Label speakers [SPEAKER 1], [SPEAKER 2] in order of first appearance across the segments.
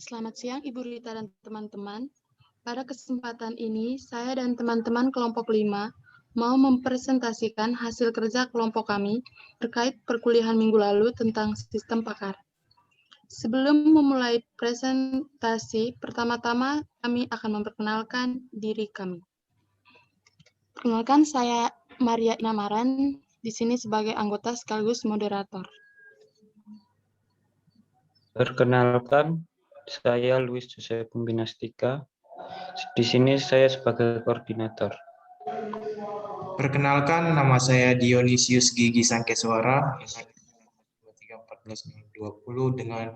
[SPEAKER 1] Selamat siang Ibu Rita dan teman-teman. Pada kesempatan ini, saya dan teman-teman kelompok 5 mau mempresentasikan hasil kerja kelompok kami terkait perkuliahan minggu lalu tentang sistem pakar. Sebelum memulai presentasi, pertama-tama kami akan memperkenalkan diri kami. Perkenalkan, saya Maria Inamaran, di sini sebagai anggota sekaligus moderator.
[SPEAKER 2] Perkenalkan, saya Luis Jose Pumbinastika. Di sini saya sebagai koordinator.
[SPEAKER 3] Perkenalkan, nama saya Dionisius Gigi Sangkeswara dengan 1420 dengan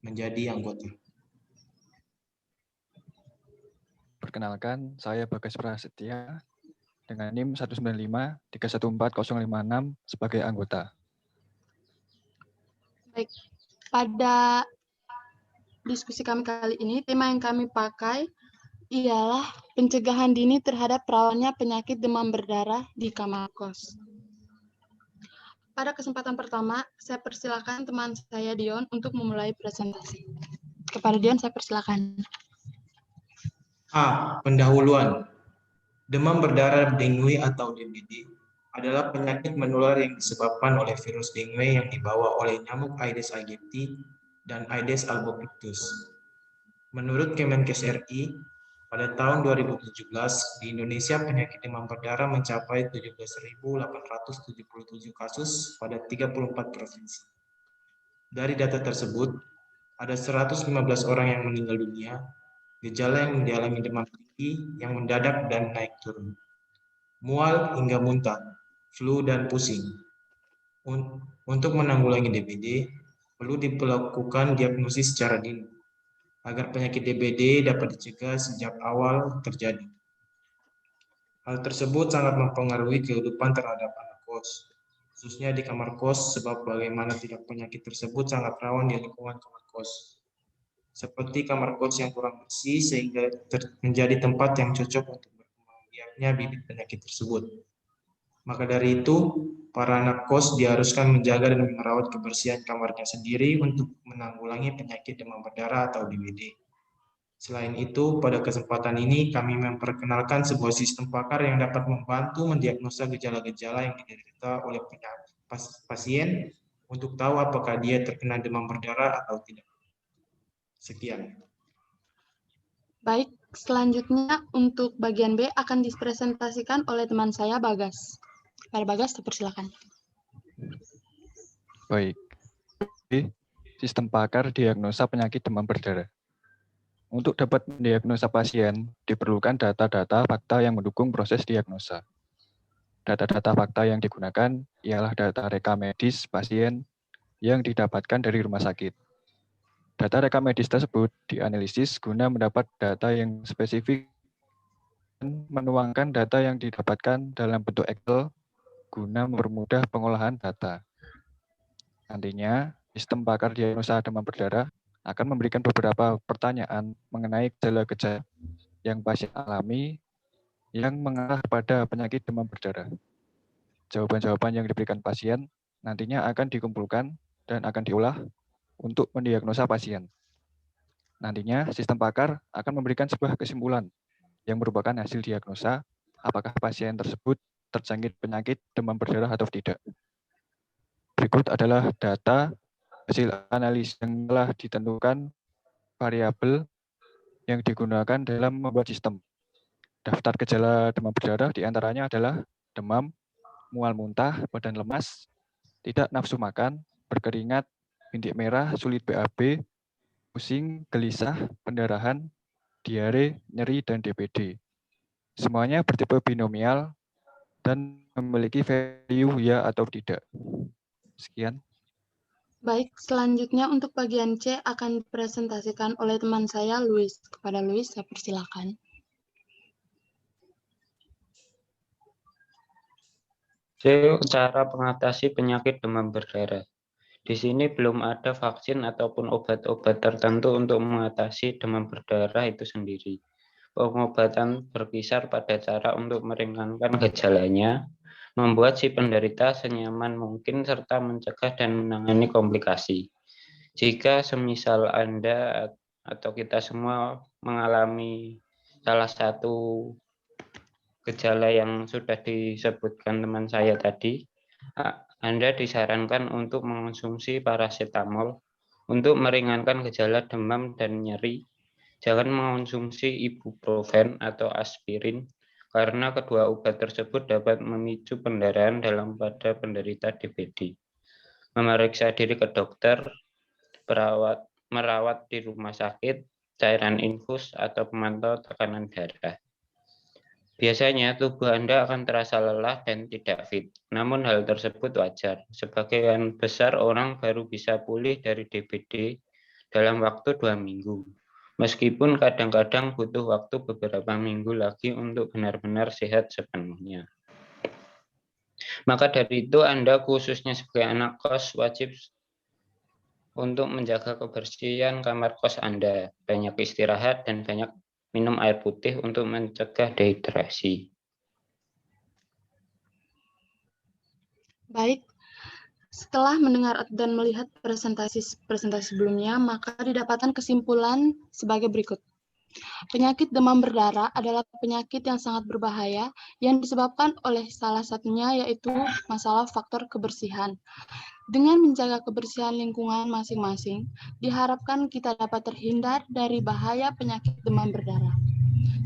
[SPEAKER 3] menjadi anggota.
[SPEAKER 4] Perkenalkan, saya Bagas Prasetya dengan NIM 195-314056 sebagai anggota.
[SPEAKER 1] Baik, pada diskusi kami kali ini, tema yang kami pakai ialah pencegahan dini terhadap rawannya penyakit demam berdarah di kamar kos. Pada kesempatan pertama, saya persilakan teman saya Dion untuk memulai presentasi. Kepada Dion, saya persilakan.
[SPEAKER 3] A. Pendahuluan. Demam berdarah dengue atau DBD adalah penyakit menular yang disebabkan oleh virus dengue yang dibawa oleh nyamuk Aedes aegypti dan Aedes albopictus. Menurut Kemenkes RI, pada tahun 2017 di Indonesia penyakit demam berdarah mencapai 17.877 kasus pada 34 provinsi. Dari data tersebut, ada 115 orang yang meninggal dunia. Gejala yang dialami demam tinggi yang mendadak dan naik turun, mual hingga muntah, flu dan pusing. Untuk menanggulangi DBD, perlu dilakukan diagnosis secara dini, agar penyakit DBD dapat dicegah sejak awal terjadi. Hal tersebut sangat mempengaruhi kehidupan terhadap anak kos, khususnya di kamar kos, sebab bagaimana tidak penyakit tersebut sangat rawan di lingkungan kamar kos. Seperti kamar kos yang kurang bersih sehingga menjadi tempat yang cocok untuk berkembang biaknya bibit penyakit tersebut. Maka dari itu, para anak kos diharuskan menjaga dan merawat kebersihan kamarnya sendiri untuk menanggulangi penyakit demam berdarah atau DBD. Selain itu, pada kesempatan ini kami memperkenalkan sebuah sistem pakar yang dapat membantu mendiagnosa gejala-gejala yang diderita oleh pasien untuk tahu apakah dia terkena demam berdarah atau tidak. Sekian.
[SPEAKER 1] Baik, selanjutnya untuk bagian B akan dipresentasikan oleh teman saya Bagas. Pada Bagas, dipersilakan.
[SPEAKER 4] Baik. Sistem pakar diagnosa penyakit demam berdarah. Untuk dapat mendiagnosa pasien, diperlukan data-data fakta yang mendukung proses diagnosa. Data-data fakta yang digunakan ialah data rekam medis pasien yang didapatkan dari rumah sakit. Data rekam medis tersebut dianalisis guna mendapat data yang spesifik dan menuangkan data yang didapatkan dalam bentuk Excel guna mempermudah pengolahan data. Nantinya, sistem pakar diagnosa demam berdarah akan memberikan beberapa pertanyaan mengenai gejala-gejala yang pasien alami yang mengarah pada penyakit demam berdarah. Jawaban-jawaban yang diberikan pasien nantinya akan dikumpulkan dan akan diolah untuk mendiagnosa pasien. Nantinya, sistem pakar akan memberikan sebuah kesimpulan yang merupakan hasil diagnosa apakah pasien tersebut terjangkit penyakit demam berdarah atau tidak. Berikut adalah data hasil analisis yang telah ditentukan variabel yang digunakan dalam membuat sistem. Daftar gejala demam berdarah diantaranya adalah demam, mual muntah, badan lemas, tidak nafsu makan, berkeringat, bintik merah, sulit BAB, pusing, gelisah, pendarahan, diare, nyeri, dan DBD. Semuanya bertipe binomial dan memiliki value ya atau tidak. Sekian.
[SPEAKER 1] Baik, selanjutnya untuk bagian C akan dipresentasikan oleh teman saya Luis. Kepada Luis, saya persilakan.
[SPEAKER 2] C. Cara mengatasi penyakit demam berdarah. Di sini belum ada vaksin ataupun obat-obat tertentu untuk mengatasi demam berdarah itu sendiri. Pengobatan berkisar pada cara untuk meringankan gejalanya, membuat si penderita senyaman mungkin, serta mencegah dan menangani komplikasi. Jika semisal Anda atau kita semua mengalami salah satu gejala yang sudah disebutkan teman saya tadi, Anda disarankan untuk mengonsumsi paracetamol untuk meringankan gejala demam dan nyeri. Jangan mengonsumsi ibuprofen atau aspirin karena kedua obat tersebut dapat memicu pendarahan dalam pada penderita DBD. Memeriksa diri ke dokter, merawat di rumah sakit, cairan infus, atau pemantau tekanan darah. Biasanya tubuh Anda akan terasa lelah dan tidak fit, namun hal tersebut wajar. Sebagian besar orang baru bisa pulih dari DBD dalam waktu 2 minggu. Meskipun kadang-kadang butuh waktu beberapa minggu lagi untuk benar-benar sehat sepenuhnya. Maka dari itu Anda khususnya sebagai anak kos wajib untuk menjaga kebersihan kamar kos Anda, banyak istirahat dan banyak minum air putih untuk mencegah dehidrasi.
[SPEAKER 1] Baik, setelah mendengar dan melihat presentasi sebelumnya, maka didapatkan kesimpulan sebagai berikut. Penyakit demam berdarah adalah penyakit yang sangat berbahaya yang disebabkan oleh salah satunya yaitu masalah faktor kebersihan. Dengan menjaga kebersihan lingkungan masing-masing, diharapkan kita dapat terhindar dari bahaya penyakit demam berdarah.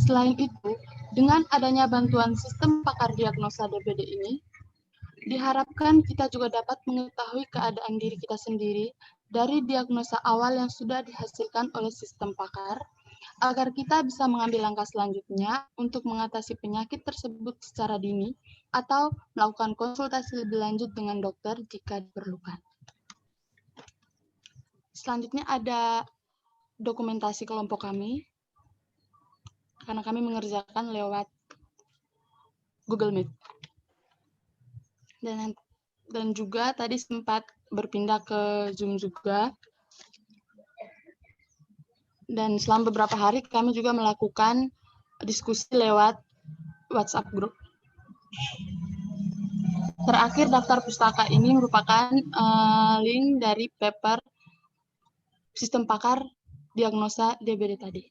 [SPEAKER 1] Selain itu, dengan adanya bantuan sistem pakar diagnosa DBD ini, diharapkan kita juga dapat mengetahui keadaan diri kita sendiri dari diagnosa awal yang sudah dihasilkan oleh sistem pakar, agar kita bisa mengambil langkah selanjutnya untuk mengatasi penyakit tersebut secara dini atau melakukan konsultasi lebih lanjut dengan dokter jika diperlukan. Selanjutnya ada dokumentasi kelompok kami, karena kami mengerjakan lewat Google Meet. Dan juga tadi sempat berpindah ke Zoom juga. Dan selama beberapa hari kami juga melakukan diskusi lewat WhatsApp group. Terakhir, daftar pustaka ini merupakan link dari paper sistem pakar diagnosa DBD tadi.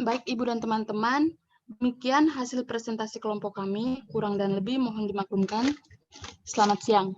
[SPEAKER 1] Baik Ibu dan teman-teman, demikian hasil presentasi kelompok kami, kurang dan lebih mohon dimaklumkan. Selamat siang.